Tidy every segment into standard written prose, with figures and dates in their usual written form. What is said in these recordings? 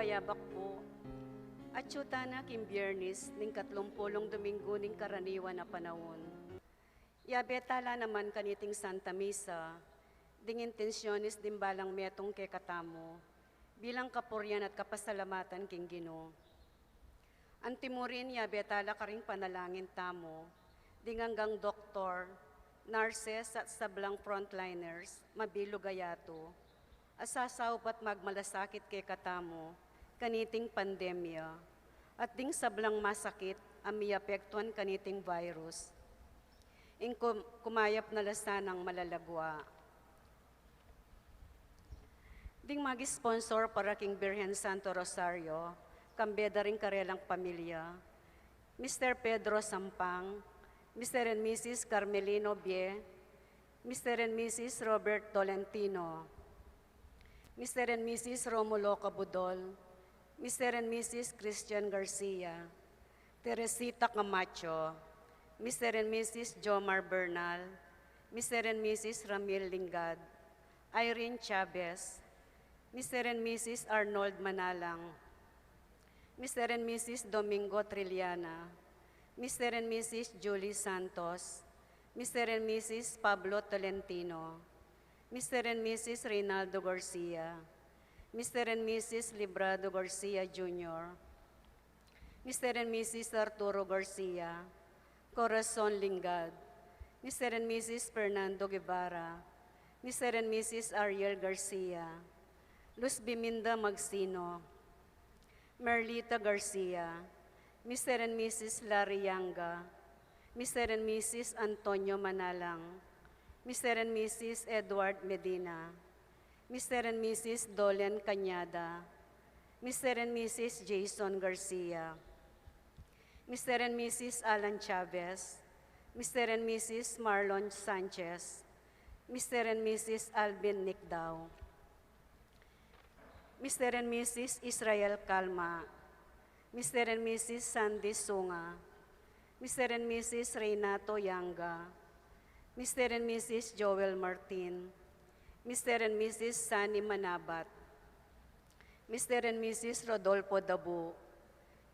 payabak po. At syuta na kim biyernis ning 30 Domingo ning karaniwan na panahon. Yabetala naman kaniting Santa Misa, ding intensyonis din balang metong kay katamo, bilang kapuryan at kapasalamatan king Ginoo. Antimurin yabetala ka ring panalangin tamo, ding hanggang doktor, nurses at sablang frontliners, mabilo gayato, asasaw pat magmalasakit kay katamo, kaniting pandemya, at ding sablang masakit ami apektuan kaniting virus. In kumayap na lasanang malalagwa. Ding mag-sponsor para king Birhen Santo Rosario, kambeda ring karelang pamilya, Mr. Pedro Sampang, Mr. and Mrs. Carmelino Bie, Mr. and Mrs. Robert Tolentino, Mr. and Mrs. Romulo Cabudol, Mr. and Mrs. Christian Garcia, Teresita Camacho, Mr. and Mrs. Jomar Bernal, Mr. and Mrs. Ramil Lingad, Irene Chavez, Mr. and Mrs. Arnold Manalang, Mr. and Mrs. Domingo Trilliana, Mr. and Mrs. Julie Santos, Mr. and Mrs. Pablo Tolentino, Mr. and Mrs. Reynaldo Garcia, Mr. and Mrs. Librado Garcia Jr., Mr. and Mrs. Arturo Garcia, Corazon Lingad, Mr. and Mrs. Fernando Guevara, Mr. and Mrs. Ariel Garcia, Luz Biminda Magsino, Merlita Garcia, Mr. and Mrs. Larry Yanga, Mr. and Mrs. Antonio Manalang, Mr. and Mrs. Edward Medina, Mr. and Mrs. Dolen Cañada, Mr. and Mrs. Jason Garcia, Mr. and Mrs. Alan Chavez, Mr. and Mrs. Marlon Sanchez, Mr. and Mrs. Alvin Nicdao, Mr. and Mrs. Israel Calma, Mr. and Mrs. Sandy Sunga, Mr. and Mrs. Renato Yanga, Mr. and Mrs. Joel Martin, Mr. and Mrs. Sunny Manabat, Mr. and Mrs. Rodolfo Dabu,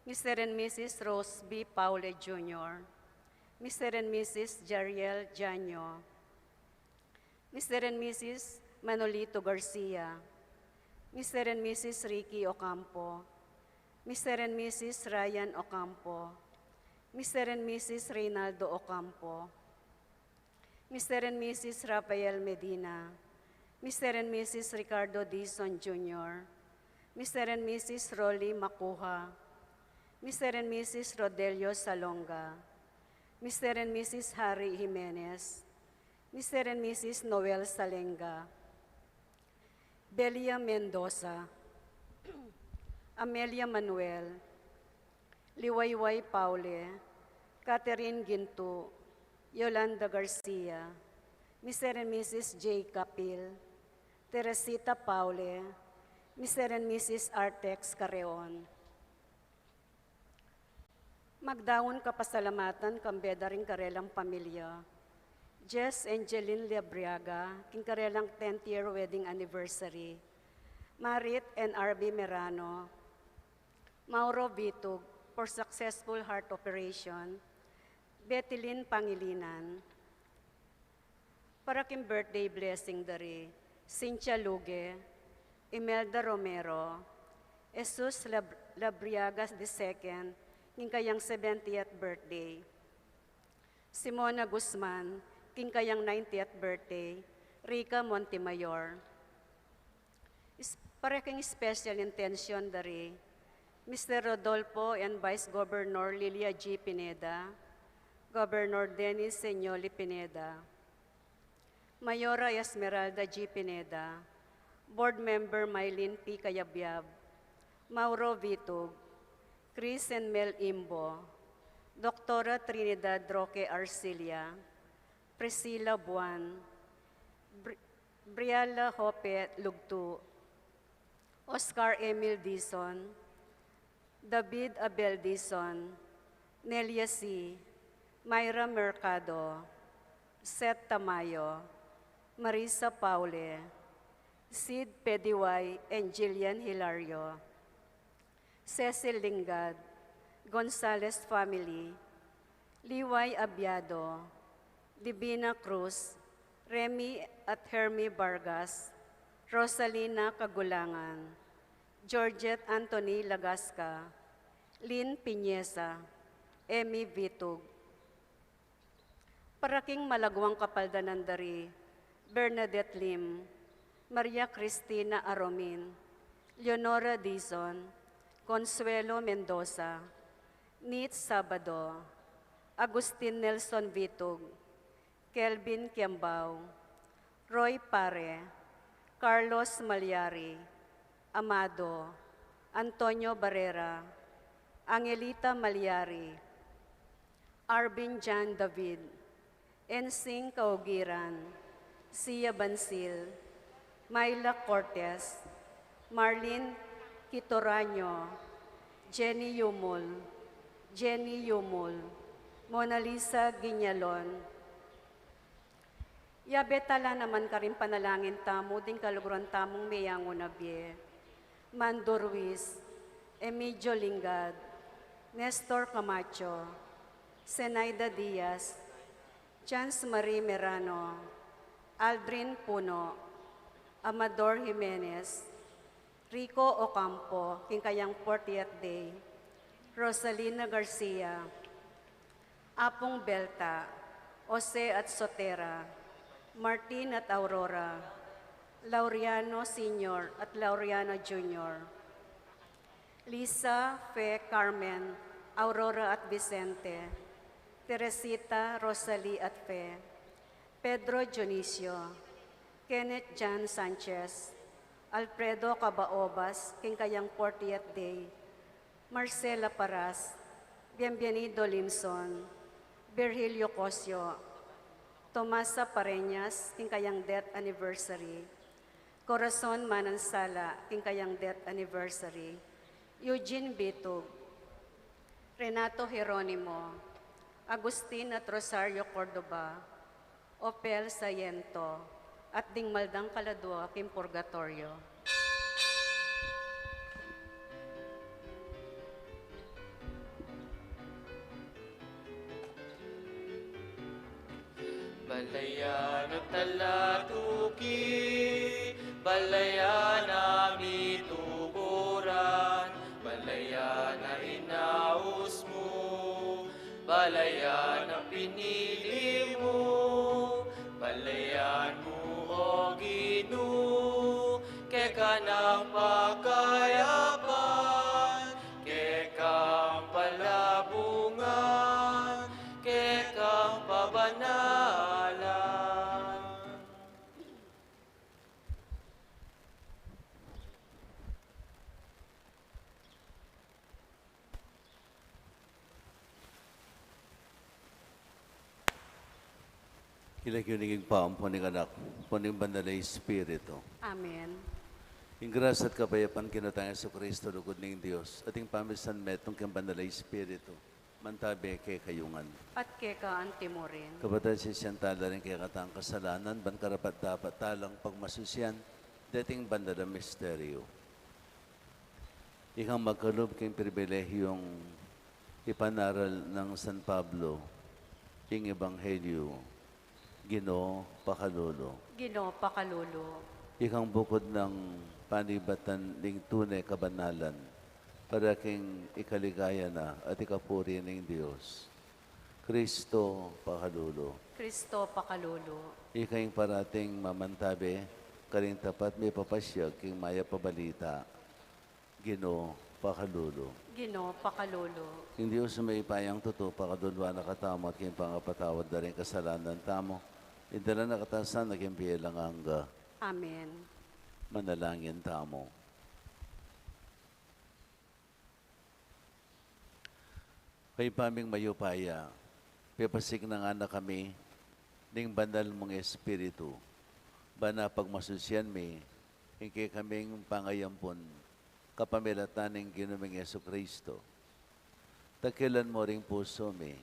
Mr. and Mrs. Rose B. Paule Jr., Mr. and Mrs. Jariel Janyo, Mr. and Mrs. Manolito Garcia, Mr. and Mrs. Ricky Ocampo, Mr. and Mrs. Ryan Ocampo, Mr. and Mrs. Reynaldo Ocampo, Mr. and Mrs. Rafael Medina, Mr. and Mrs. Ricardo Dizon Jr., Mr. and Mrs. Rolly Makuha, Mr. and Mrs. Rodelio Salonga, Mr. and Mrs. Harry Jimenez, Mr. and Mrs. Noel Salenga, Belia Mendoza, Amelia Manuel, Liwayway Paule, Catherine Ginto, Yolanda Garcia, Mr. and Mrs. J. Capil, Teresita Paule, Mr. and Mrs. Artex Carreon. Magdaon kapasalamatan kambeda ring karelang pamilya, Jess Angeline Liabriaga, king karelang 10th year wedding anniversary, Marit and R.B. Merano, Mauro Vitug for successful heart operation, Bethelyn Pangilinan. Para king birthday blessing dari, Cynthia Luge, Imelda Romero, Jesus Labriagas II, king kayang 70th birthday, Simona Guzman, king kayang 90th birthday, Rica Montemayor. Para king special intention dari, Mr. Rodolfo and Vice Governor Lilia G. Pineda, Governor Dennis Señoli Pineda, Mayora Esmeralda G. Pineda, Board Member Mylene P. Cayabyab, Mauro Vitug, Chris and Mel Imbo, Doktora Trinidad Roque Arcilia, Priscilla Buan, Briala Hope Lugtu, Oscar Emil Dizon, David Abel Dizon, Nelia C., Myra Mercado, Seth Tamayo, Marisa Paule, Sid Pediway, and Jillian Hilario. Cecil Lingad, Gonzales family, Liway Abiado, Divina Cruz, Remy at Hermie Vargas, Rosalina Kagulangan, Georgette Anthony Lagasca, Lynn Piñesa, Emmy Vitug. Paraking Malagwang Kapaldanandari, Bernadette Lim, Maria Cristina Aromin, Leonora Dizon, Consuelo Mendoza, Nit Sabado, Agustin Nelson Vitug, Kelvin Kiambao, Roy Pare, Carlos Malyari, Amado, Antonio Barrera, Angelita Malyari, Arvin Jan David, Ensing Kaugiran, Sia Bansil, Myla Cortez, Marlene Quitoraño, Jenny Yumul, Mona Lisa Ginyalon. Yabetala naman ka rin panalangin tamo, din kaluguran tamong mayango na biye. Mando Ruiz, Emilio Lingad, Nestor Camacho, Zenaida Diaz, Chance Marie Merano, Aldrin Puno, Amador Jimenez, Rico Ocampo, Kinkayang 40th Day, Rosalina Garcia, Apong Belta, Jose at Sotera, Martin at Aurora, Laureano Sr. at Laureano Jr., Lisa, Fe, Carmen, Aurora at Vicente, Teresita, Rosalie at Fe, Pedro Dionisio, Kenneth Jan Sanchez, Alfredo Cabaobas, Kinkayang 40th Day, Marcela Paras, Bienvenido Limson, Virgilio Cosio, Tomasa Pareñas, Kinkayang Death Anniversary, Corazon Manansala, Kinkayang Death Anniversary, Eugene Bitug, Renato Jeronimo, Agustin at Rosario Cordoba, Opel Sayento, at Dingmaldang Kaladua, Kim Purgatorio. Balayan at talatuki, balayan na mituburan, balayan na inaus mo, balayan na pinili mo, balayan mo o Ginoo, keka ng pagkayapan, kekang palabungan, kekang pabanalan. Kinakinig paampuning anak, puning banalay Espiritu. Amen. Yung grasya at kapayapaan kinatangin sa Kristo, lugod ng Diyos, ating pamisan metong kang banalay Espiritu, mantabi kay kayungan. At keka antimorin. Kabatan siya siyang tala rin kaya katang kasalanan, ban karapat dapat talang pagmasusyan, dating bandala misteryo. Ikang magkaloob kang pribilehiyong ipanaral ng San Pablo, yung Ebanghelyo, Ginoo Pakalolo. Ginoo Pakalolo. Ikang bukod ng panibatan ng tunay kabanalan, para king ikaligaya na at ikapuri ng Diyos. Kristo Pakalolo. Kristo Pakalolo. Ikang parating mamantabi, karing tapat may papasyag king maya pabalita. Ginoo Pakalolo. Ginoo Pakalolo. King Diyos may ipayang totoo, pakadulwa na katamo at king pangapatawad na rin kasalanan tamo. Indala na katasan, naging biyelang hangga. Amen. Manalangin tamo. Kay paming mayupaya, pepasig na nga na kami, ning banal mong Espiritu, bana pagmasusyan mi, hingkay kaming pangayampon, kapamilatan ng ginuming Yesu Kristo. Takilan mo ring puso mi,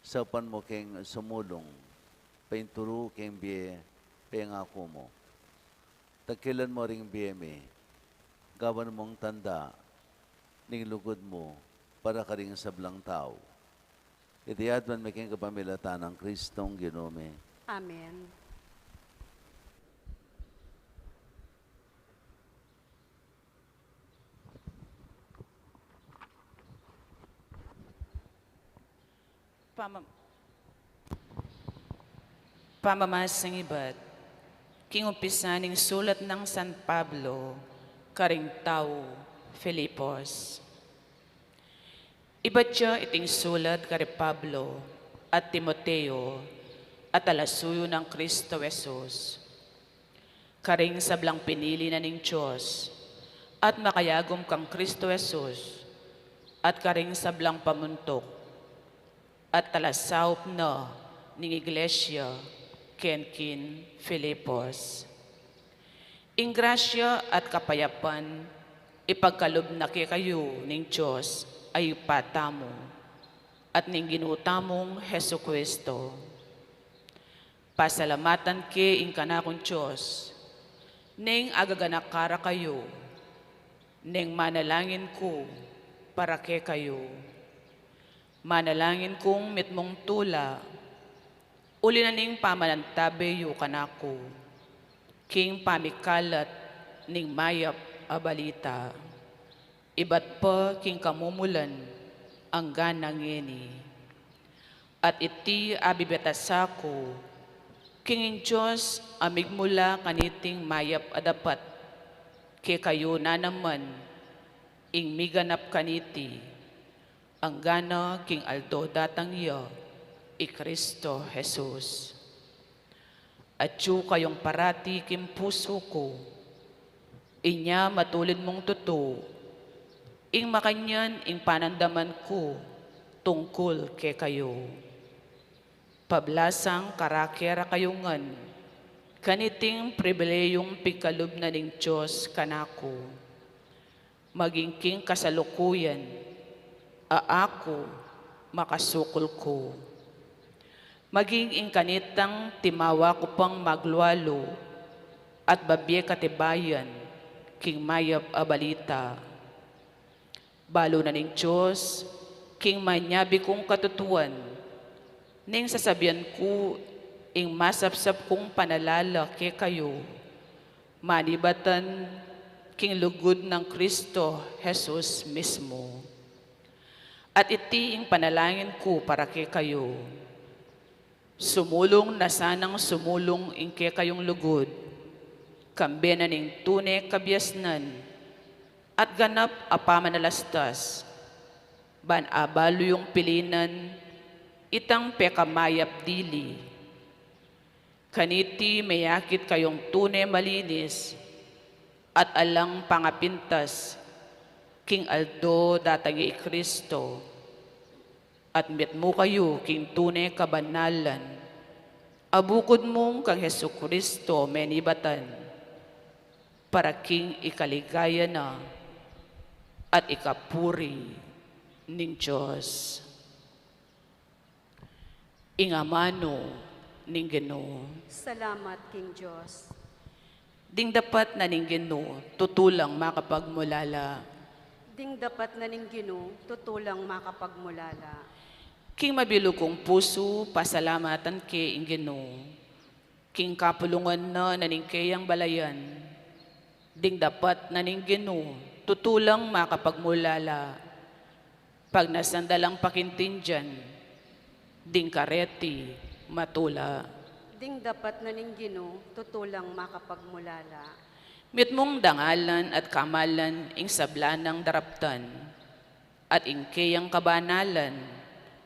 sapan mo keng sumulong, painturo keng biye, pengako mo. Takilan mo ring biye mi, gawan mong tanda, ning lugod mo, para ka rin sablang tao. Itiad man making kapamilatan ng Kristong Ginome. Amen. Pamamasang iba't, kingumpisa ning sulat ng San Pablo, karing tao, Filipos. Iba't siya iting sulat kari Pablo at Timoteo at alasuyo ng Kristo Jesus. Karing sablang pinili na ning Diyos at makayagom kang Kristo Jesus at karing sablang pamuntok at talasawp na ning Iglesia Kenkin Filipos. Ing grasya at kapayapan, ipagkalob na kayo ning Diyos ay patamo at ning ginutamong Hesu Kristo. Pasalamatan ke ing kanakong Diyos, ning agaganakara kayo, ning manalangin ko para ke kayo. Manalangin kong mitmong tula, uli na ning pamanantabe yu kanako, king pamikalat ning mayap a balita. Iba't pa king kamumulan ang ganang ngeni. At iti abibetasako, king Diyos amigmula kaniting mayap adapat, ke kayo na naman ing miganap kaniti, ang gana king aldo datang iya, i Kristo Jesus. At yu kayong parati kim puso ko, inya matulid mong totoo, ing makanyan ing panandaman ko, tungkol ke kayo. Pablasang karakera kayungan, kaniting pribileyong pigkalob na ning Diyos kanako, maging king kasalukuyan, aako makasukol ko. Maging ing kanitang timawa ko pang maglualo at babye katibayan king mayap a balita. Balo na ning Diyos, king manyabi kong katutuan, ning sasabihan ko ing masapsap kong panalala ke kayo, manibatan king lugod ng Kristo Jesus mismo. At iti ing panalangin ko para ke kayo, sumulong na sanang sumulong ing ke kayong lugod, kambe na ning tunay kabiasnan, at ganap apamanalastas, ban abalo yung pilinan, itang pekamayap dili. Kaniti mayakit kayong tunay malinis, at alang pangapintas, king aldo datangi Kristo, at met mo kayo king tunay kabanalan, abukod mong kang Hesu Kristo menibatan, para king ikaligaya na, at ikapuri ning Diyos. Ingamano ning Ginoo. Salamat, King Diyos. Ding dapat na ning Ginoo, tutulang makapagmulala. Ding dapat na ning Ginoo, tutulang makapagmulala. King mabilog kong puso, pasalamatan ke ing Ginoo. King kapulungan na naning kayang balayan. Ding dapat na ning Ginoo, tutulang makapagmulala. Pag nasandalang pakintinjan, ding kareti matula. Ding dapat na ning Ginoo, tutulang makapagmulala. Mitmong dangalan at kamalan ing sablanang daraptan, at ing kayang kabanalan,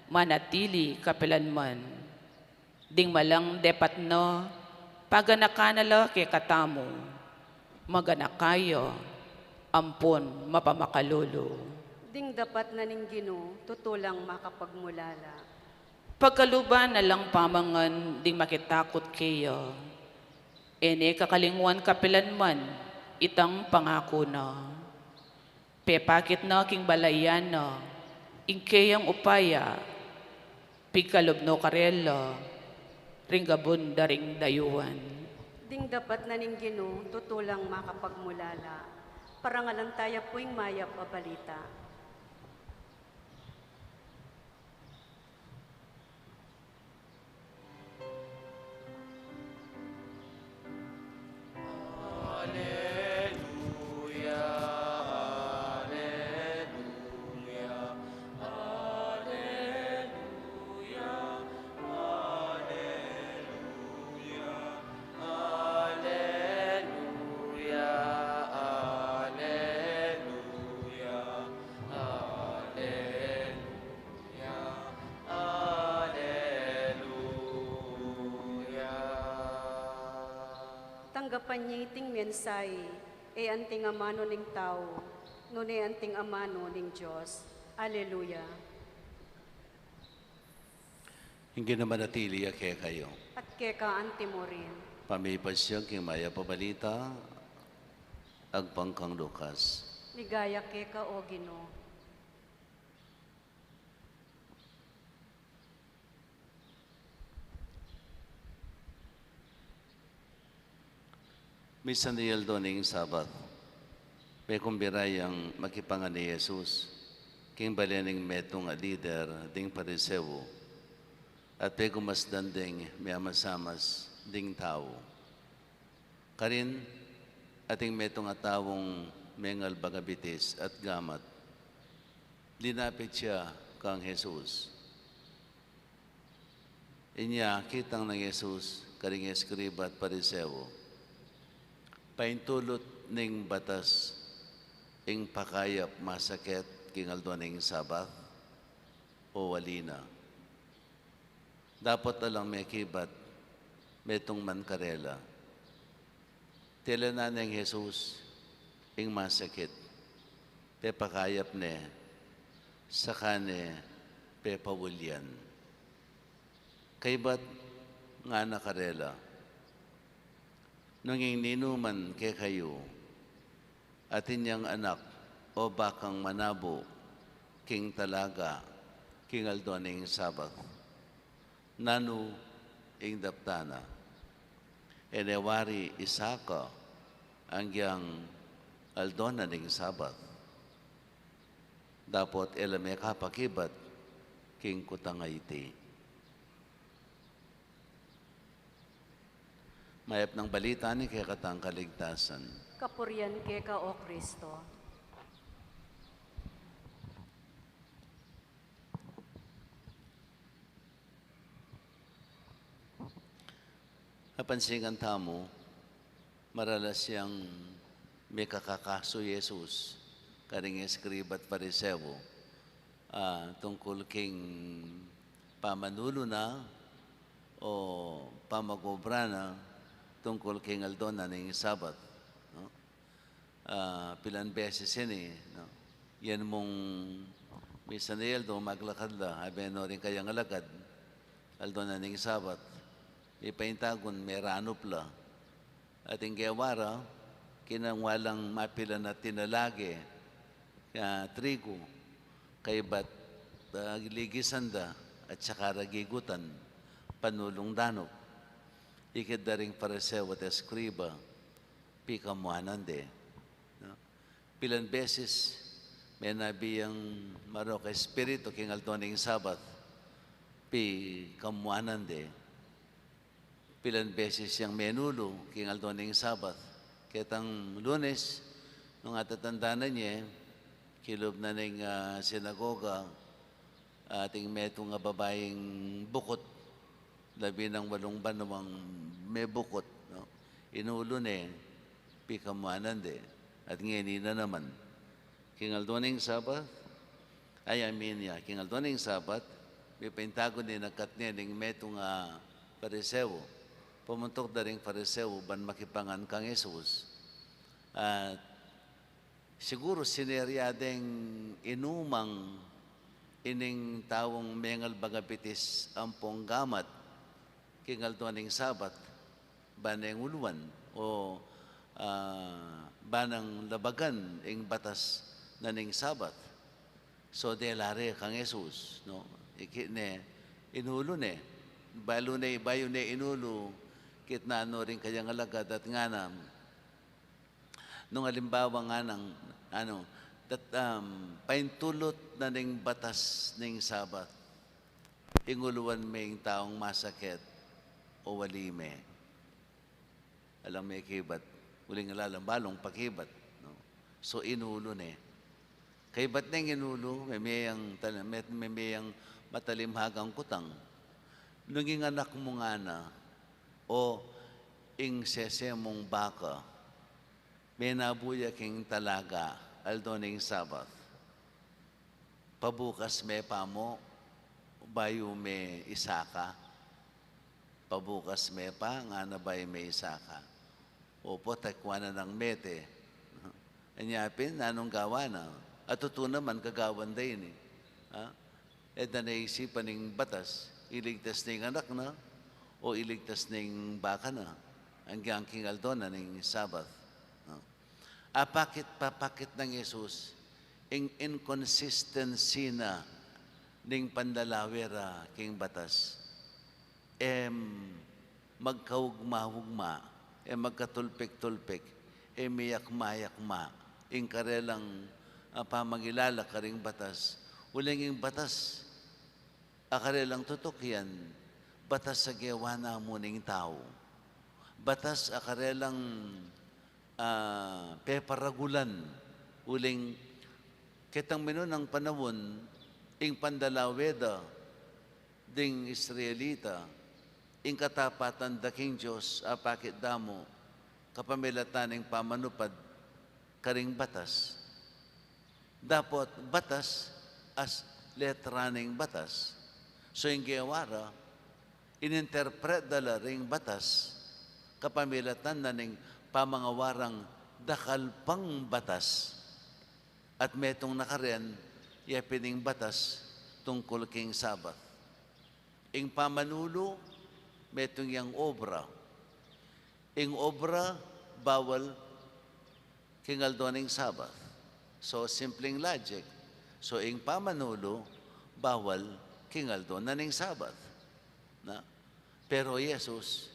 manatili kapilanman. Ding malang depat no, paganakanala ke katamo, maganakayo, ampon mapamakalolo. Ding dapat na ning Ginoo, tutulang makapagmulala. Pagkaluban na lang pamangan, ding makitakot kayo. Ene kakalingwan kapilanman, itang pangako na. Pepakit na king balayan na, ing kayang upaya, pigkalob no karela, ringgabon daring dayuhan. Ding dapat na ning Ginoo, tutulang makapagmulala. Parangalan tayo po'y mayap a balita. agapanyiting mensay, e anting amano ning tao, nune anting amano ning Diyos. Alleluia. Hindi naman natili kaya kayo. At keka anti mo rin. Pamipasya king maya pabalita, agpangkang Lukas. Ligaya keka o Ginoo. Minsan niyal doon ng Sabat, may kumbirayang makipangan ni Jesus, king balianing metong a leader ding parisewo, at may kumasdan ding may amasamas ding tao. Karin, ating metong atawong mengal bagabitis at gamat, linapit siya kang Jesus. Inya, kitang ng Jesus, karing eskriba at parisewo, paintulot ning batas ing pakayap masakit kingaldo ning Sabat o walina. Dapat alang may kibat metong mankarela. Tila na ng Jesus ing masakit. Pe pakayap ne sa kane pe pawulyan. Kaybat nga nakarela. Nung ninuman kay kayo, at inyang anak o bakang manabo, king talaga, king aldoning Sabat, nanu ing daptana, enewari isaka, ang yang aldonaning Sabat, dapat elame kapakibat, king kutangayti. Mayap ng balita ni kaya katang kaligtasan. Kapurian keka o Kristo. Napansingan tamo, maralas siyang may kakakaso Jesus, karing eskriba at parisewo, tungkol king pamanulo na o pamagobra na tungkol kay Aldona ng Sabat. No? Pilan beses yan eh. No? Yan mong misa na Aldo, maglakad la, abeno rin kayang alagad. Aldona ng Sabat. Ipaintagon, may ranop la. At yung gewara, kinangwalang mapila na tinalagi, trigo, kay bat ligisanda at saka ragigutan, panulong danop. Ikid daring paresewo at eskriba, pikamuanan de. No? Pilan beses, may nabiyang marok espiritu king altoning Sabat, pikamuanan de. Pilan beses yung menulo king altoning Sabat. Kitang Lunes, nung atatandanan niya, kilob na ng sinagoga, ating metong nga babaeng bukot, labi ng 8 banawang may bukot, no? Inulo ne, pikamuanan de, at ngeni na naman. Kingaldoning Sabat, kingaldoning Sabat, may paintago ni nagkat niya ng metong parisewo, pumuntok na rin parisewo, ban makipangan kang Jesus. At siguro sineryadeng inumang ining tawong mengal bagapitis ampong gamat, kingal tuaning Sabat, banang uluan o banang labagan ing batas na ning Sabat. So delare kang Jesus, no? Ikine inulo ne, bayo ne inulo, kitna ano rin kayang alagad at nganam. Nung halimbawa nga ng paintulot na ning batas ning Sabat, inguluan may taong masakit o walime. Alam may kibat, uling alalang balong pakibat. No? So inulo ne. Kaibat na inulo, may mayang matalimhagang kutang. Nung anak mo nga na, o ing sese mong baka, may nabuya king talaga, aldoning Sabat. Pabukas may pamo, bayo may isaka. Pabukas may pa, nga na ba'y may isaka. Opo, takwana ng mete. Anyapin, nanong gawa na. At totoo naman, kagawan din eh. Ha? E na naisipan ng batas, iligtas ng anak na, o iligtas ng baka na. Ang gangking aldo na ng Sabbath. Papakit ng Yesus, ang inconsistency na ng pandalawera king batas. Magkaugma-hugma, magkatulpik-tulpik, miyak-mayakma, ing karelang pamangilala karing batas. Uling ing batas, akarelang tutok yan, batas sa gawa na muning tao. Batas akarelang peparagulan, uling kitang mino ng panahon, ing pandalaweda, ding Israelita, ing katapatan daking Diyos, apakit damo, kapamilatan ng pamanupad, karing batas. Dapat batas as letra ng batas. So yung gawara, ininterpret dala ring batas, kapamilatan na ng pamangawarang dakalpang batas. At metong nakaren, yapining batas tungkol king Sabbath. Ing pamanulo, metong yang obra. Ing obra, bawal kingaldoning Sabbath. So, simpleng logic. So, ing pamanulo, bawal kingaldo na ning Sabbath. Na? Pero Jesus,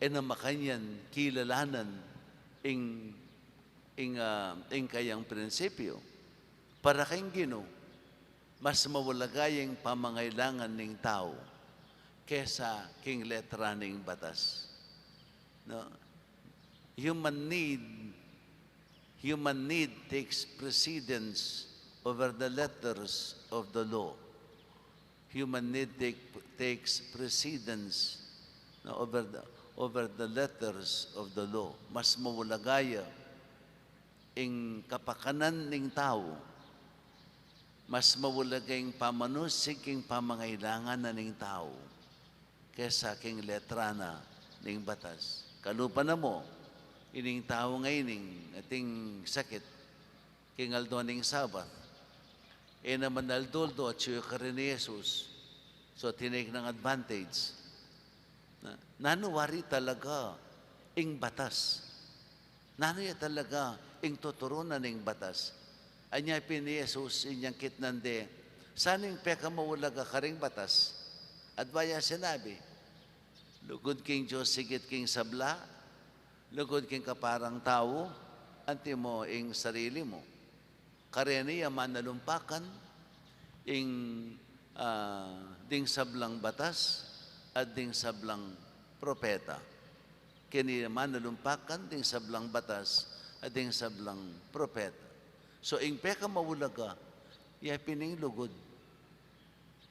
namakanyan, kilalanan, ing kayang prinsipyo. Para kayong Ginoo, mas mawalagayang pamangailangan ng tao kesa king letra ng batas. No? Human need takes precedence over the letters of the law. Human need takes precedence over the letters of the law. Mas mawalagaya ing kapakanan ng tao, mas mawalagayang pamanusik ing pamangailangan na ng tao kesa king letra na ng batas. Kalupa na mo, ining tao ngayon, ating sakit, king aldo ning Sabbath, naman aldoldo at siya ka rin ni Jesus. So, tinake ng advantage. Nanuwari talaga ing batas. Nanuya talaga ing tuturunan ing batas. Anya ni Jesus inyang kitnande, saning peka mawulaga karing batas. At baya sinabi, lugod king Diyos sigit king sabla, lugod king kaparang tao, anti mo ing sarili mo. Kareniya manalumpakan, ing ding sablang batas, at ding sablang propeta. Kini manalumpakan, ding sablang batas, at ding sablang propeta. So, ing peka mawulaga, yapining lugod.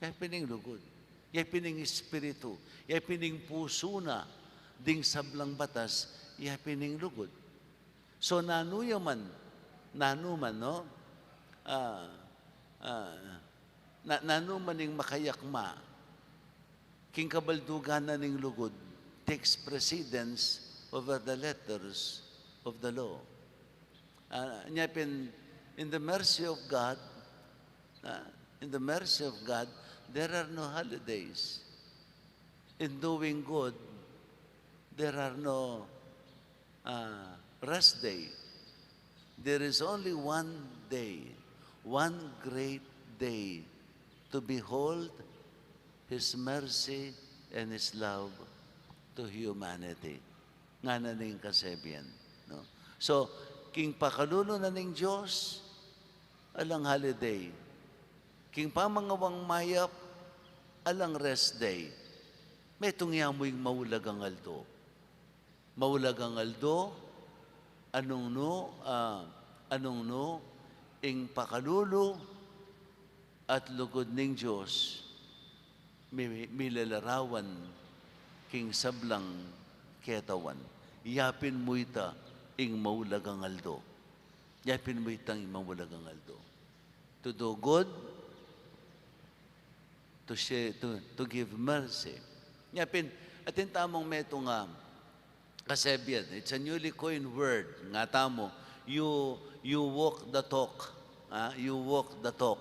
Yapining lugod. Yapining espiritu. Yapining puso na, ding sablang batas, yapining lugod. So, nanuman, no? Nanuman ning makayakma, king kabaldugan na ning lugod, takes precedence over the letters of the law. In the mercy of God, there are no holidays. In doing good, there are no rest day. There is only one day, one great day to behold His mercy and His love to humanity. Nga na ning kasebian. No? So, king pakaluno na ning Diyos, alang holiday. King pamangawang mayap, alang rest day. May tungyamoy mawulagang aldo. Mawulagang aldo, anong no, ing pakalulo at lugod ning Diyos, milalarawan king sablang ketawan. Yapin mo ita ing mawulagang aldo. Yapin mo itang ing mawulagang aldo. To do good, to share, to give mercy. Yapin, at yung tamong meto nga, kasabihan, it's a newly coined word, nga tamo, you walk the talk, you walk the talk.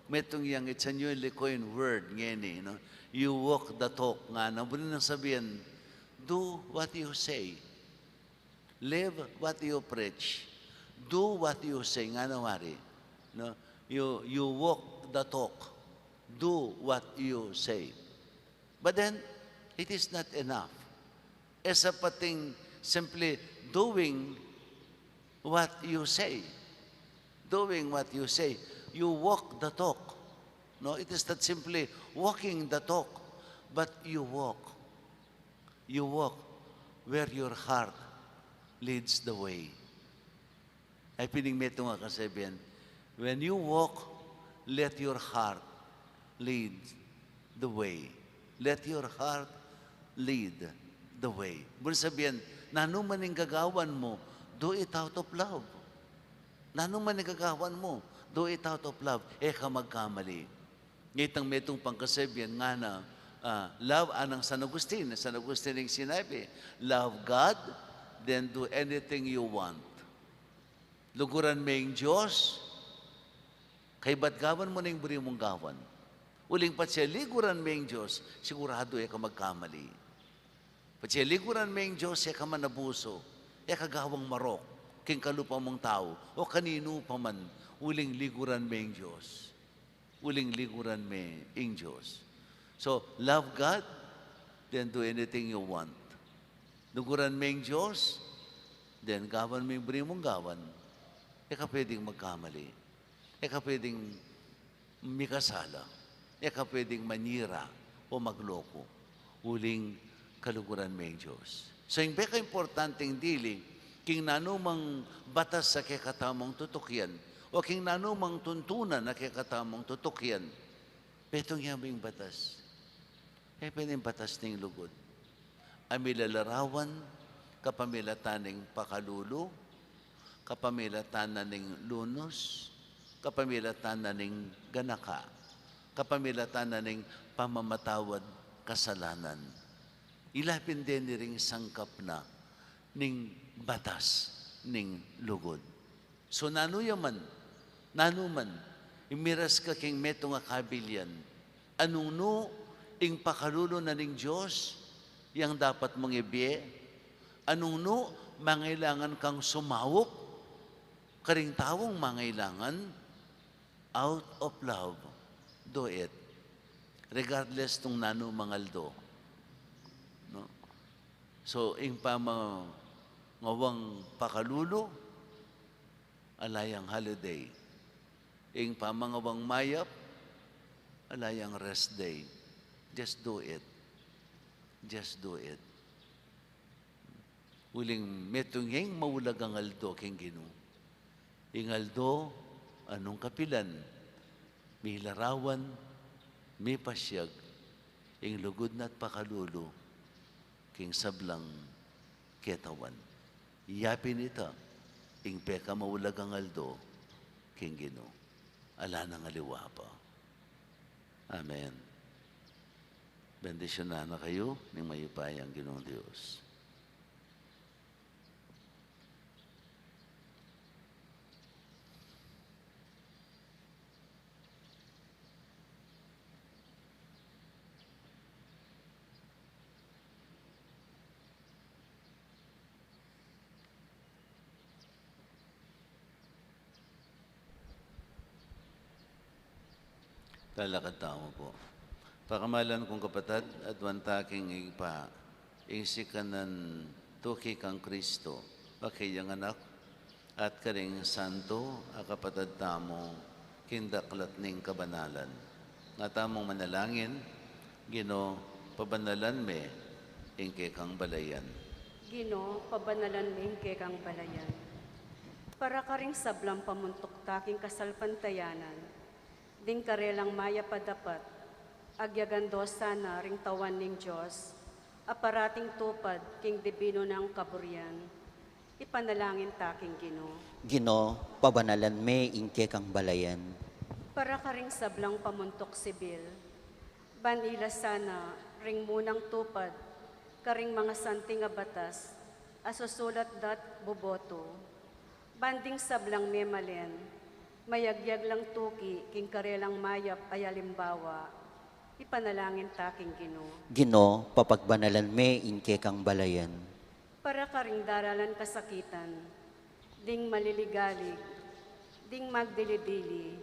Metong yang, it's a newly coined word, ngeni, no? You walk the talk, nga, nabuli nang sabihin, do what you say, live what you preach, do what you say, nga nawari, no? You walk the talk, do what you say. But then, it is not enough. Sa pating simply doing what you say. Doing what you say. You walk the talk. No, it is not simply walking the talk, but you walk. You walk where your heart leads the way. Ay pinigmeto nga kasabihan, when you walk, let your heart lead the way. Let your heart lead the way. Mula sabihin, nanuman yung gagawan mo, do it out of love. Nanuman yung gagawan mo, do it out of love. Ka magkamali. Ngitang metong pangkasabihan nga na, love anang San Agustin. San Agustin yung sinabi, love God, then do anything you want. Luguran mo yung Diyos, kay ba't gawan mo na yung buri mong gawan? Uling pat siya, liguran mo yung Diyos, sigurado ka magkamali. Pati liguran mo yung Diyos, ka man nabuso, kagawang marok, king kalupa mong tao, o kanino pa man, uling liguran mo yung Diyos. Uling liguran mo yung Diyos. So, love God, then do anything you want. Luguran mo yung Diyos, then gawan mo yung buri mong gawan, ka pwedeng magkamali. Ka pwedeng mikasala. Ka pwedeng manira o magloko. Uling kaluguran mo yung Diyos. So, yung beka-importanteng dili, king nanumang batas sa kekatamong tutukyan, o king nanumang tuntunan na kekatamong tutukyan, petong yung batas. Pwedeng batas ng lugod. Amilalarawan, kapamilatan ng pakalulo, kapamilatan ng lunos, kapamilatan ng ganaka, kapamilatan ng pamamatawad kasalanan. Ilapin din ring sangkap na ning batas ning lugod. So nanuman, imiras ka king meto nga kabilyan, anong no, ing pakalulo na ning Diyos, yang dapat mong ibiye, anong no, mangailangan kang sumawok, karing tawong mangailangan, out of love, do it. Regardless tung nano mangaldo. No? So, ing ngawang pakalulo, alayang holiday. Ing pamangawang mayap, alayang rest day. Just do it. Just do it. Uling metong yung maulag ang aldo king Gino. Ingaldo, anong kapilan? May larawan, may pasyag, ing lugod na't pakalulo, king sablang ketawan. Iyapin ita, ing peka maulag ang aldo, king Gino. Ala nang aliwa pa. Amen. Bendisyon na kayo ng mayupayang Ginoong Diyos. Talakad tao po. Pakamalan kong kapatid at wantaking igpa, isikanan tuki kang Kristo, pakiyang anak, at karing santo, akapatad tamo, kindaklat ning kabanalan. Nga tamong manalangin, Gino, pabanalan me, ingke kang balayan. Gino, pabanalan mo ingke kang balayan. Para karing sablang pamuntok taking kasalpantayanan, ding karelang maya padapat, agyagando sana ring tawan ning Diyos, aparating tupad king dibino ng kaburian, ipanalangin taking Gino. Gino, pabanalan me ingke kang balayan. Para karing sablang pamuntok sibil, banila sana ring munang tupad karing mga santing nga batas, asusulat dat boboto, banding sablang memalen, mayagyag lang tuki, king karelang mayap ayalimbawa, ipanalangin taking Ginoo. Ginoo, papagbanalan me inke kang balayan. Para karing daralan kasakitan, ding maliligalig, ding magdilidili,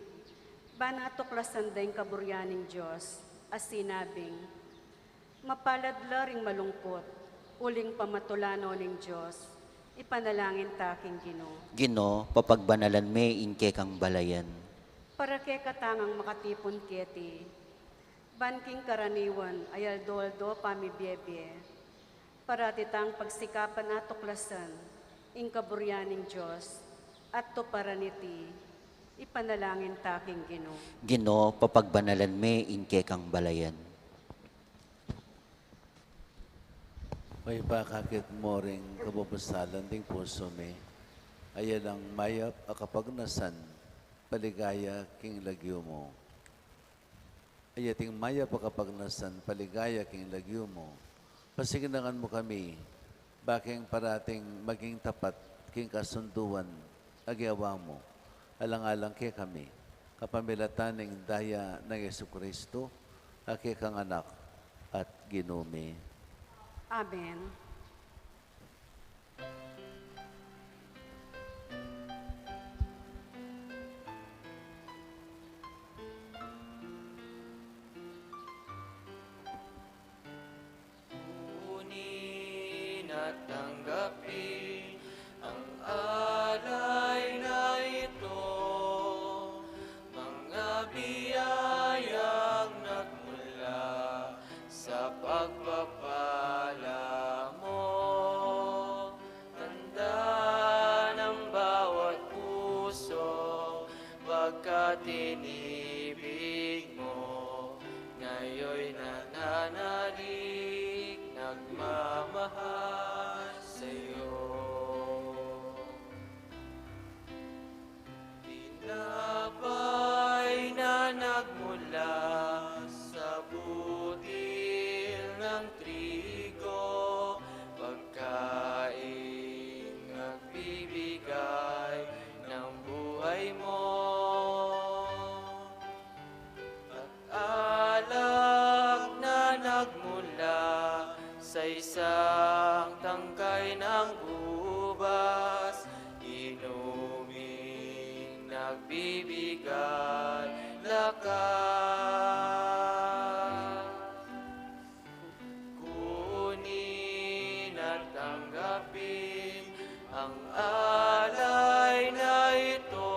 bana tuklasan dayng kaburyaning Diyos, as sinabing, mapaladla ring malungkot, uling pamatulano ning Diyos, ipanalangin taking Ginoo. Ginoo, papagbanalan me inke kang balayan. Para kay katangang makatipon keti, banking karaniwan ayal doldo pamibiyebye, para titang pagsikapan at tuklasan, ing kaburyaning Diyos, at to paraniti, ipanalangin taking Ginoo. Ginoo, papagbanalan me inke kang balayan. May bakakit mo ring kabubusalan ding puso me, ayan ang mayap akapagnasan, paligaya king lagyo mo. Ayating mayap akapagnasan, paligaya king lagyo mo. Pasiginangan mo kami, baking parating maging tapat king kasunduan, agyawa mo, alang-alang ke kami, kapamilataning daya ng Yesu Kristo, ake kang anak at Ginoo. Amen. Kunin at tanggapin ang alay na ito, mga biyayang nagmula sa pagpapala mo. Tanda ng bawat puso, pagkat inibig mo, ngayon nananalig, nagmamahal sa'yo. Tinapay na nagmula sa butil ng trigo, pagkain nagbibigay ng buhay mo. At alak na nagmula sa isang tangkay ng ubas, inuming nagbibigay lakas. Kunin at tanggapin ang alay na ito,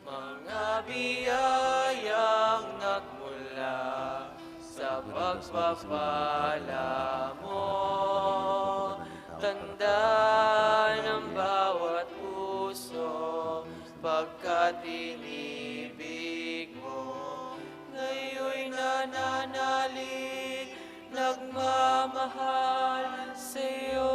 mga biyayang nagmula sa pagpapala mo. Tanda ng bawat puso, pagkat inibig mo, ngayon nananalig, nagmamahal sa'yo.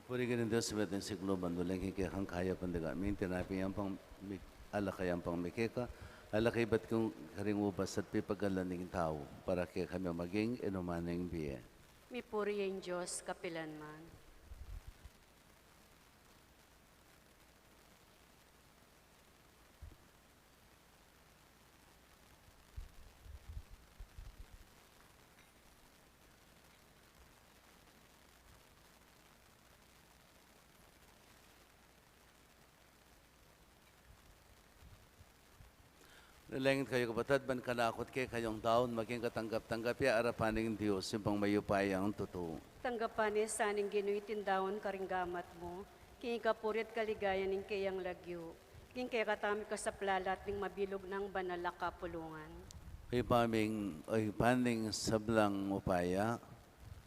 Purigan ng Diyos sa ating siglo, bandulang kikikang kaya pandagamin, tinapi ang pang alakay ang pang mikika, alakay ba't kung karingubas at pipagalan ng tao, para kaya kami maging inumanang biye. Mipuri ang Diyos kapilanman. Nalangin kayo kapatid, ban kanakot kayo kayong taon, maging katanggap-tanggap ya arapaning Diyos, yung pang mayupay ang totoo. Tanggapan ni saning Ginoo tindawon karinggamat mo, king kapurit kaligayan ning kayang lagyo, king kaya katami ka sa plalat ning mabilog ng banal na kapulungan. Ay paning sablang upaya,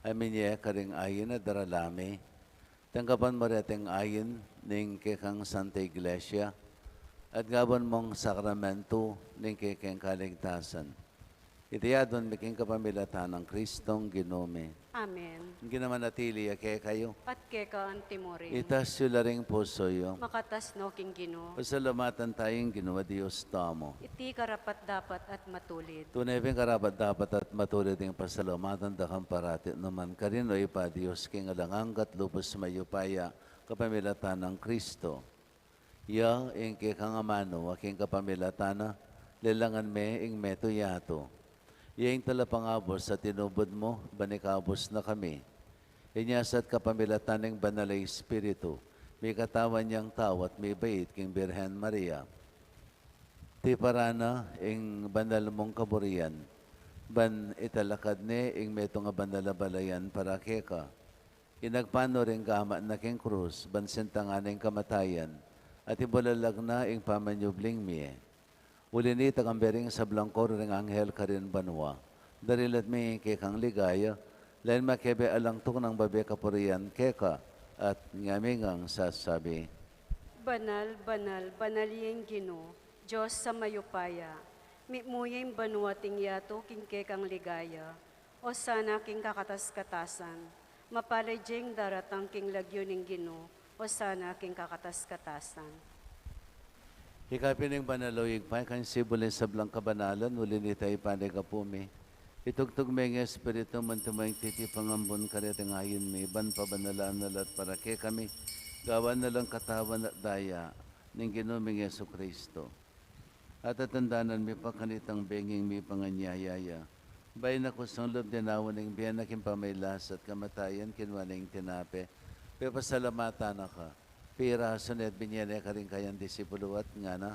amin niya karing ayin na daralami, tanggapan mo reteng ayin ning kekang Santa Iglesia, at gaban mong sakramento ng kekeng kaligtasan. Itiyadon miking kapamilatan ng Kristong ginome. Amen. Ginamanatili ake kayo. At keka ang timuring. Itas sila ring puso yo. Makatas no king Ginoo. Pasalamatan tayong ginawa Diyos tamo. Iti karapat dapat at matulid. Tunay ping karapat dapat at matulid ng pasalamatan dakang parati naman karino ipa Diyos king alangangkat lupos mayupaya kapamilatan ng Kristo. Ya ing kekang amano aking kapamilatana lelangan me ing meto yato. Iyang talapangabos sa tinubod mo, banikabos na kami. Inyasat kapamilatan ng banalay Espiritu, may katawan niyang tao at may bait king Birhen Maria. Ti parana ing banal mong kaburian, ban italakad ne ing metong banalabalayan para keka. Inagpano rin kama na king krus, ban sintangan ing kamatayan, at ibulalag na ing pamanyubling miye. Ulinita kang bering sa blangkor ring anghel karin banwa. Darilat mi kekang ligaya, lain makebe alangtok ng babe kapurian keka at ngamingang sasabi. Banal, banal, banaliyeng Ginoo, Diyos sa mayupaya. Mimuyeng banwa ting yato king kekang ligaya. O sana king kakatas-katasan. Mapalay jeng daratang king lagyo ning Ginoo. O sana king kakatas-katasan. Hikapining banaloyig pa, kan sibulin sa blang kabanalan, ulinita ipanay kapumi. Itugtog may nga espiritu man tumayang titi pangambon karit ang ayon may ban pa banalaan nalat para kay kami. Gawan na lang katawan at daya ng ginuming Yesu Kristo. At atandanan may pakanitang benging may panganyayaya. Bayan ako sa loob dinawan ng biyan na kimpamaylas at kamatayan kinwaning tinape. Pero pasalamatan na ka. Pira sunod binyane ka rin kayang disipulo at nga na.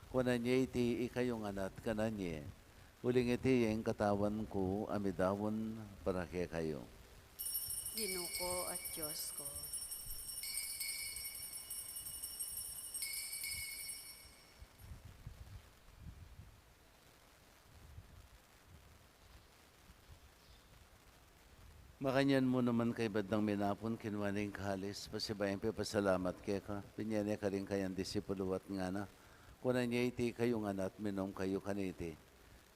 Kunan niya iti ikayong anak kanan niya. Uling iti yung katawan ko amidawon para kay kayo. Ginoo ko at Diyos ko. Makanyan mo naman kay badang minapon kinwaning kahalis, pasibayan pa pasalamat kay ka, pinyane ka rin kayang disipulo at nga na, kunan niya iti kayong anak minom kayo kaniti.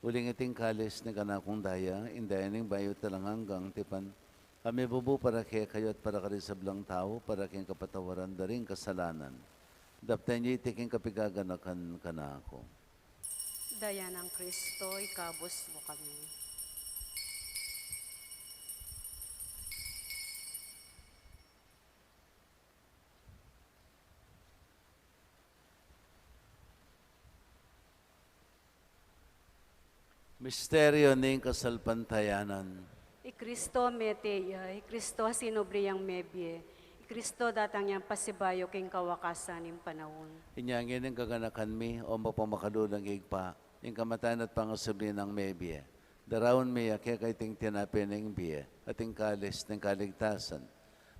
Uling iting kalis ni kanakong daya, indayaning bayo talang hanggang tipan, kami bubu para kay kayo at para ka rin sa blang tao, para king kapatawaran da rin kasalanan. Daptan niya iti king kapigaganakan ka na ako. Daya ng Kristo, ikabos mo kami. Misteryo ning kasalpantayanan. Kristo meteya, Kristo sinobriyang mebye, Kristo datang yang pasibayo king kawakasan ng panahon. Inyangin ang kaganakan mi o mapamakalulang igpa, yung kamatayan at pangasubli ng mebye. Darawon mi kaya kay ting tinapin ng biye at ting kalis ng kaligtasan.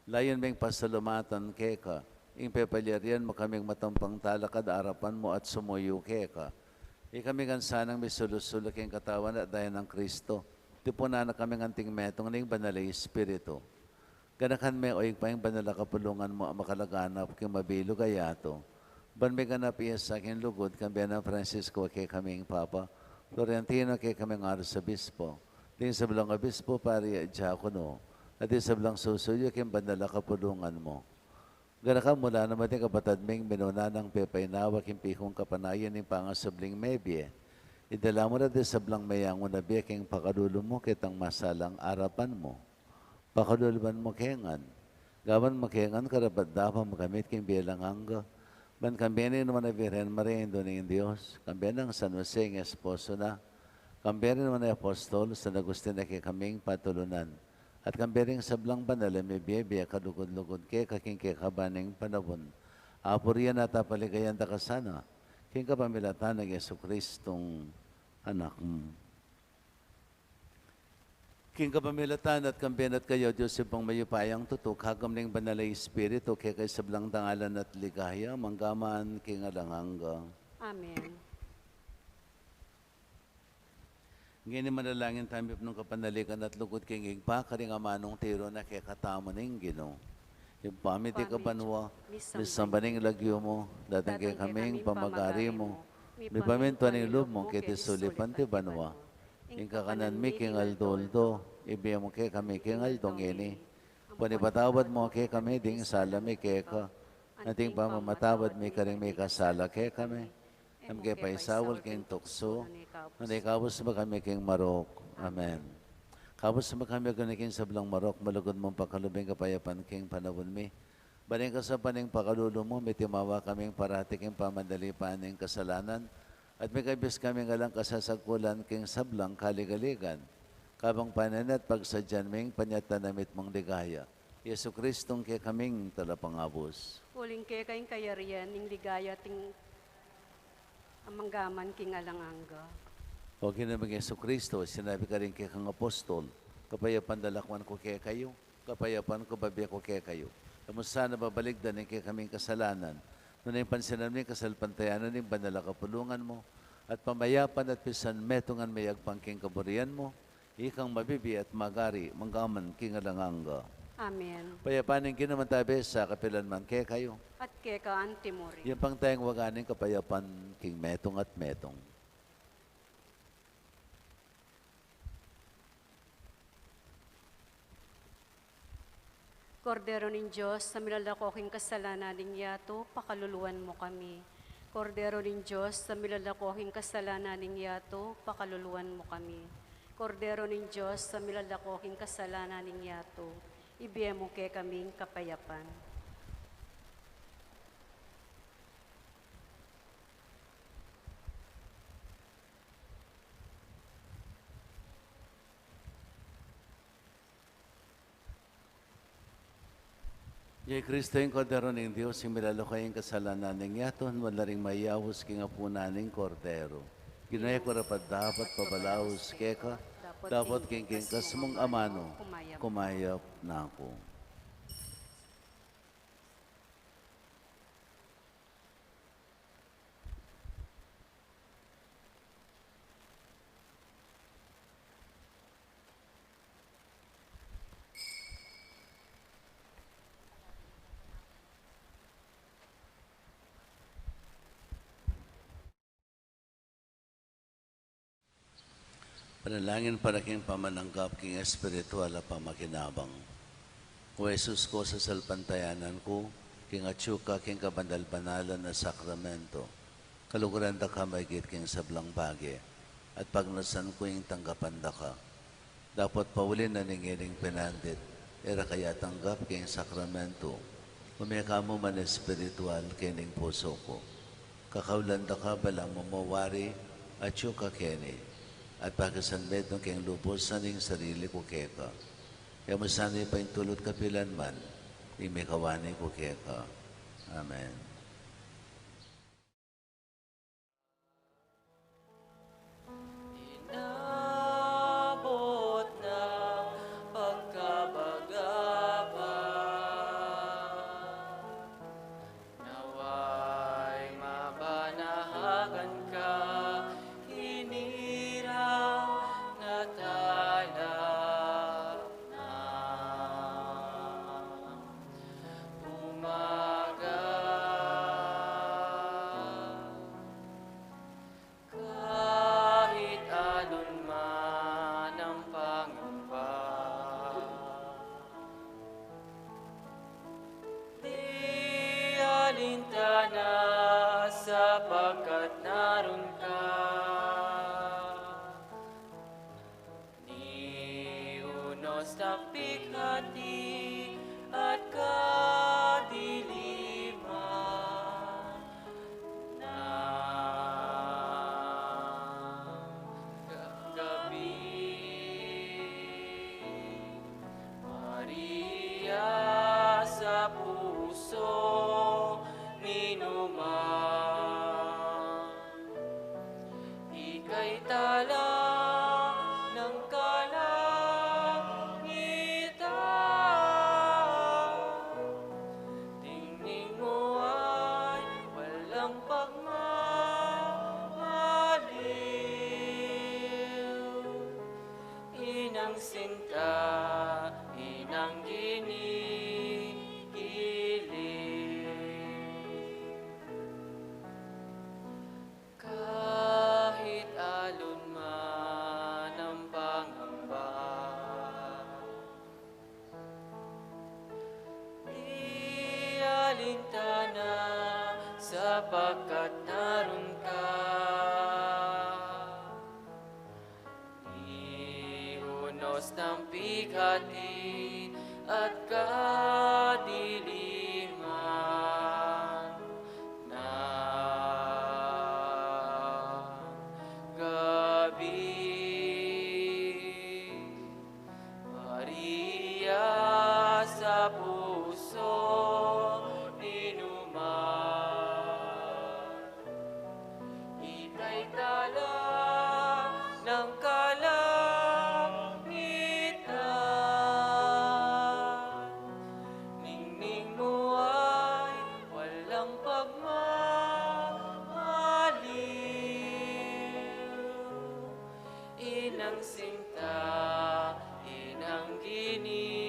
Layon ming pasalumatan keka, yung pepalyarian mo kaming matampang talakad arapan mo at sumuyo keka. Kami kan sanang may sulus-sulak yung katawan at dahil ng Kristo. Tipuna na kami nganting metong ning banalay Espiritu. Ganakan may oig pa yung banala kapulungan mo ang makalaganap kyung mabilo gayato. Ban may ganap iya sa akin lugod kami na Francisco kay kaming Papa. Florentino kay kaming Arzobispo. Ting sa bilang Obispo pari Diakono. At di sa bilang susuyo kyung banala kapulungan mo. Ganakan mula naman yung kapatad ming minuna ng pepainawa kyung pikong kapanayan ng pangasabling mebye. Idala mo na din sa blang mayang unabi king pakadulo mo kitang masalang arapan mo. Pakadulban mo kengan. Gawan mo kengan karapat dapat makamit king bilang hangga. Ban kambiyani naman na Virgen Maria Indo ng Diyos. Kambiyani ng San Jose ng esposo na. Kambiyani naman na Apostol San Agustin na kay kaming patulunan. At kambiyani sa blang banala may biyaya kadugod-lugod kay kaking kabaning panabon. Apuriyan at apaligayan da kasana. King kapamilatan ng Yesu Kristong anak mo. King kapamilatan at kambiyan at kayo, Diyos pang mayupayang tutok, hagam ng banalay Espiritu, kay kay sablang dangalan at ligaya, manggaman king alanganga. Amen. Ngayon manalangin tayo ng kapanalikan at lugod king igpa, karing amanong tiro na kay katamo ng Ginoo. Yung pamiti ka banwa, misambaning lagyo mo, datang kay kaming pamagari mo, may paminto ng loob mo, kiti sulipan ti banwa. Ingka kanan mi kingal doldo, ibiya mo ke kami kingal dongeni. Panipatawad mo ke kami ding salami ke ka. Ating pamamatawad mi karing may kasala ke kami. Am ke paisawal king tukso, nanay kabos ba kami king marok. Amen. Kabos ba kami kanikin sa blang marok, malugod mong pakalubing kapayapan king panawon mi. Baling ka sa paning pakalulo mo, may timawa kaming paratiking pamadali paning kasalanan. At may kabis kami ngalang kasasagpulan king sablang kaligaligan. Kabang pananat pagsadyan ming panyatanamit mong ligaya. Yesu Kristong ke kaming talapangabos. Uling kay kayong kayarian, ning ligaya ting amanggaman king alanganga. O kinamang Yesu Kristo, sinabi ka rin kay kang apostol, kapayapan dalakwan ko kaya kayo, kapayapan ko babiya ko kaya kayo. Kamusta na babaligdan ng kay kaming kasalanan, nung pansinan mo yung kasalpantayanan ng banala kapulungan mo, at pamayapan at pisan metungan may agpangking kaburian mo, ikang mabibi at magari, manggaman kingalanganga. Amen. Payapanin kinamantabi sa kapilan man kaya kayo. At kay ka antimori. Yan pang tayong waganing kapayapan king metong at metong. Kordero nin Diyos, sa milalakoking kasalanan ning yato, pakaluluwan mo kami. Kordero nin Diyos, sa milalakoking kasalanan ning yato, pakaluluwan mo kami. Kordero nin Diyos, sa milalakoking kasalanan ning yato, ibiye mo kay kaming kapayapan. Yay Kristo yung kordero ng Diyos, yung milalakay yung kasalanan ng yaton, wala ring mayawos king apunaning kordero. Ginaya ko rapat dapat pabalaos keka, dapat king kas mong amano, kumayap na ako. Panalangin para king pamananggap king espiritual at pamakinabang. O Jesus ko sa salpantayanan ko, king atsuka king kabandal-banalan na sakramento, kaluguran da ka maigit king sablang bagi, at pagnasan ko yung tanggapan da ka. Dapat paulin na ningiling pinandit, era kaya tanggap king sakramento, umeka mo man espiritual kining puso ko. Kakaulan da ka balang mamawari, atsuka kini, at pagkasanbet ng keng lupos sa ning sarili ko keka. Kaya masanay pa yung tulot kapilan man, imikawani ko keka. Amen. Inabot na pagkabagabang, naway mabanahagan ka, hinirang natalap na. Umaga, kahit alon man ang pangamba, di alintana sapagkat naroon ka. Ni unos na pighati at kadiliman ng gabi. Maria sa puso ninuman, ika'y tala ng kalangitan. Tingning mo ay walang pagmamaliw. Inang sinta, inang ginigiling. Kahit alon man ang naroon ka. Iunos ng bighati at kadiliman ng gabi. Maria sa puso ninuman, ika'y tala ng kalangitan. Ningning mo ay walang pagmamaliw. Inang sinta, inang ginigiling.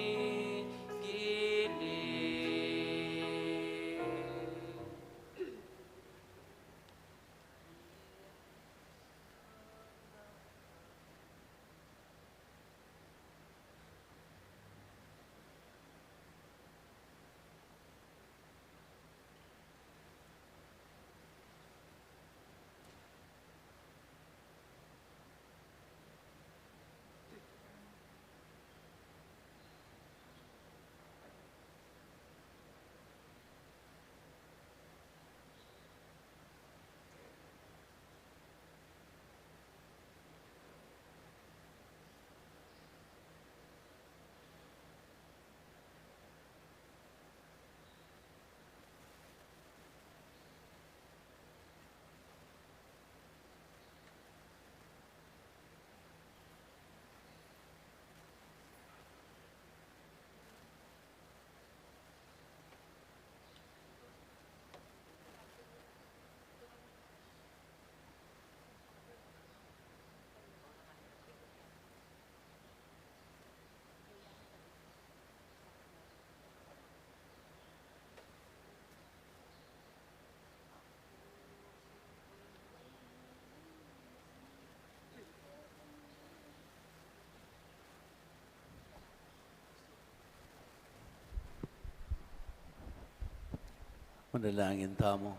Manalangin tamo.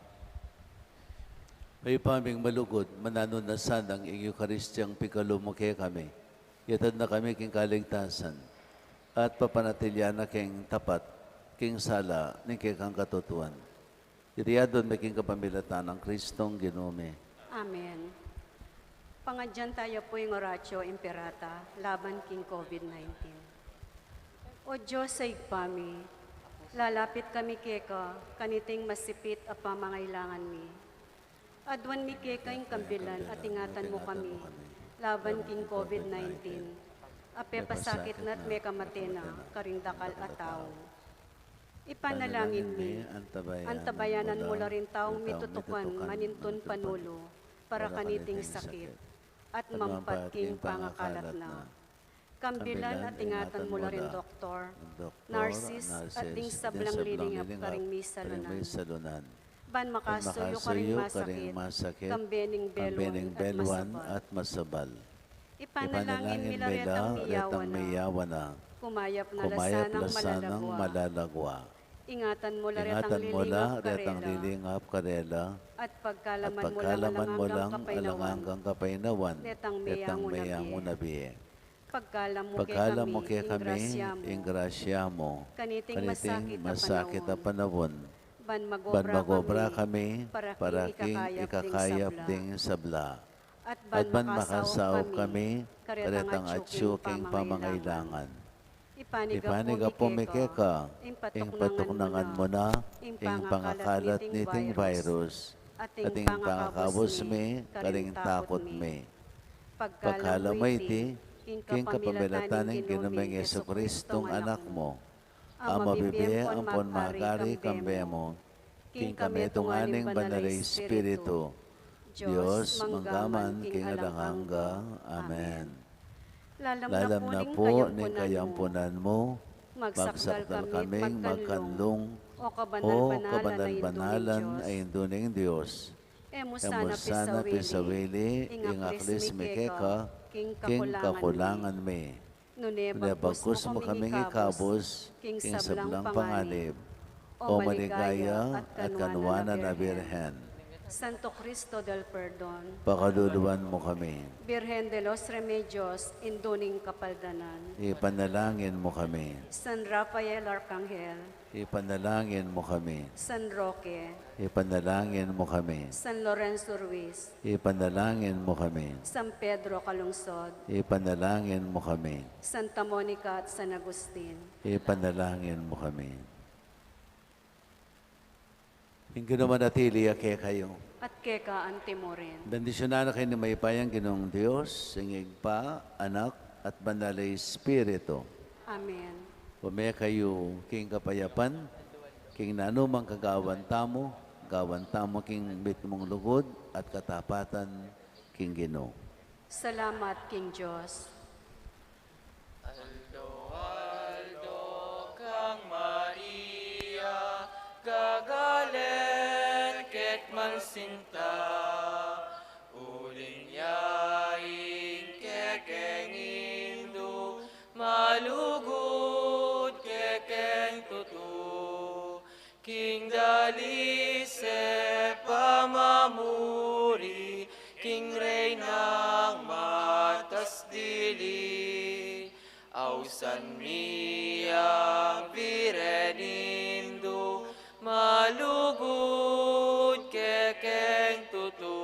May paming malugod, mananunasan ang ing Eukaristiyang pikalumuke kami. Yatad na kami king kaligtasan. At papanatilya na king tapat, king sala, ning kang katutuan. Itiyadon may king kapamilatan ng Kristong ginume. Amen. Pangadyan tayo po yung oratio imperata laban king COVID-19. O Diyos sa igpami, lalapit kami keka, kaniting masipit a pamangailangan mi. Adwan mi keka yung kambilan at ingatan mo kami, laban king COVID-19. Ape pasakit na't may kamatena, karingdakal at tao. Ipanalangin mi, antabayanan mo la rin taong mitutukan manintun panulo, para kaniting sakit, at mampat king pangakalat na. Kambilan at ingatan mo la rin doktor, narsis at ding sablang lilingap karing misalunan. Ban makasuyo karing masakit, kambening belwan at masabal. Ipanalangin nila retang miyawan na, kumayap na lasanang malalagwa. Ingatan mo la retang lilingap karela, at pagkalaman mo lang alangang kapainawan, netang mayango nabi. Pagkalam mo kay kami, ingrasya mo, kaniting masakit na panahon, ban magobra kami, para king ikakayap ding sabla. At ban makasaw kami, karetang atsyuking pamangailangan. Ipaniga po may keka, ing patuknangan mo na, ing pangakalat niting virus, at ing pangakabos me, karing takot me. Pagkalamay ti, king kapamilatan ng ginumeng Yesu-Kristong anak mo, ang mabibiye ang ponmagari kambe mo, king kami tunganing banalay Espiritu, Diyos manggaman king adanganga. Amen. Lalam na po ning kayampunan mo, magsakdal kaming magkanlong, o kabanal-banalan ay induning Diyos. Emusana pisawili, ing aklis mikeka, king kakulangan me. Nunebagkus mo kaming ikabos, king sablang panganib, o maligaya at kanwana na Birhen. Santo Cristo del Perdon, Pakaluluwan mo kami. Virgen de los Remedios, Induning Kapaldanan, Ipanalangin mo kami. San Rafael Arcangel, Ipanalangin mo kami. San Roque, Ipanalangin mo kami. San Lorenzo Ruiz, Ipanalangin mo kami. San Pedro Calungsod, Ipanalangin mo kami. Santa Monica at San Agustin, Ipanalangin mo kami. Hingga naman natili ake kayo. at keka antimorin. Bendisyonan na kayo ni Maypayang Ginong Diyos, singig pa, anak, at banalay Espiritu. Amen. Pumaya kayo king kapayapan, king nanumang kagawan tamo king bit mong lugod, at katapatan king Ginoo. Salamat, King Diyos. Aldo, Aldo, kang Maria, gagalen ket mansinta, uling yaing kekeng indu, malugod kekeng tutu, king dalise pamamuri, king reynang matas dili, ausan miyang virenindo, malugod kekeng tutu.